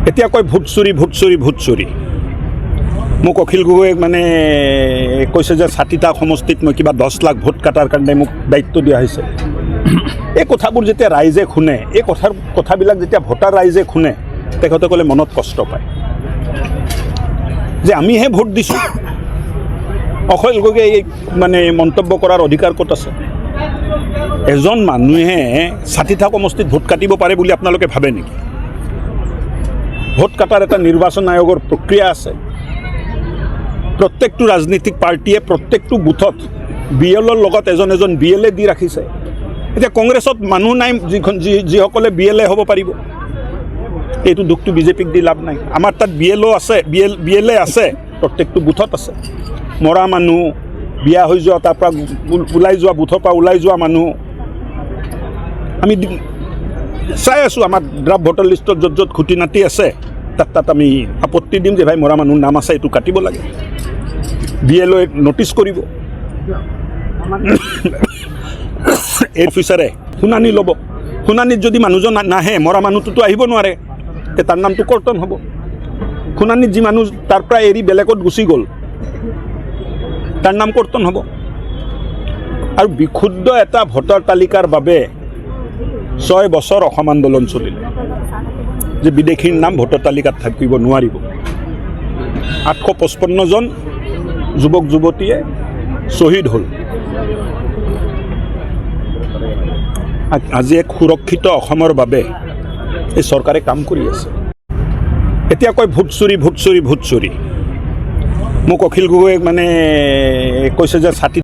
এতিয়া কয় ভোট চুৰি মোক অখিল গগৈয়ে মানে কৈছে যে 60টা সমষ্টিত মই কিবা 10 লাখ ভোট কাটাৰ কাৰণে মোক দায়িত্ব দিয়া হৈছে। এই কথাবোৰ যেতিয়া ৰাইজে শুনে, এই কথাবিলাক যেতিয়া ভোটাৰ ৰাইজে শুনে, তেখেতসকলে মনত কষ্ট পায় যে আমিহে ভোট দিছোঁ। অখিল গগৈয়ে মানে মন্তব্য কৰাৰ অধিকাৰ ক'ত আছে? এজন মানুহে 60টা সমষ্টিত ভোট কাটিব পাৰে বুলি আপোনালোকে ভাবে নেকি? ভোট কাটাৰ এটা নিৰ্বাচন আয়োগৰ প্ৰক্ৰিয়া আছে। প্ৰত্যেকটো ৰাজনীতিক পাৰ্টীয়ে প্ৰত্যেকটো বুথত BLৰ লগত এজন BLA দি ৰাখিছে। এতিয়া কংগ্ৰেছত মানুহ নাই যিসকলে BLA হ'ব পাৰিব। এইটো দুখটো বিজেপিক দি লাভ নাই। আমাৰ তাত BLO আছে, BLA আছে, প্ৰত্যেকটো বুথত আছে। মৰা মানুহ, বিয়া হৈ যোৱা, তাৰ পৰা ওলাই যোৱা, বুথৰ পৰা ওলাই যোৱা মানুহ আমি চাই আছোঁ। আমাৰ ড্ৰাফ্ট ভোটাৰ লিষ্টত য'ত খুটি নাতি আছে, তাত আমি আপত্তি দিম যে ভাই মৰা মানুহৰ নাম আছে, এইটো কাটিব লাগে। BLOয়ে ন'টিছ কৰিব। এই অফিচাৰে শুনানি ল'ব। শুনানিত যদি মানুহজন নাহে, মৰা মানুহটোতো আহিব নোৱাৰে, তে তাৰ নামটো কৰ্তন হ'ব। শুনানিত যি মানুহ তাৰ পৰা এৰি বেলেগত গুচি গ'ল, তাৰ নাম কৰ্তন হ'ব। আৰু বিশুদ্ধ এটা ভোটাৰ তালিকাৰ বাবে 6 বছৰ অসম আন্দোলন চলিলে যে বিদেশীৰ নাম ভোটাৰ তালিকাত থাকিব নোৱাৰিব। 855 জন যুৱক যুৱতীয়ে শ্বহীদ হ'ল। আজি এক সুৰক্ষিত অসমৰ বাবে এই চৰকাৰে কাম কৰি আছে। এতিয়া কয় ভোট চুৰি মোক অখিল গগৈয়ে মানে কৈছে যে 60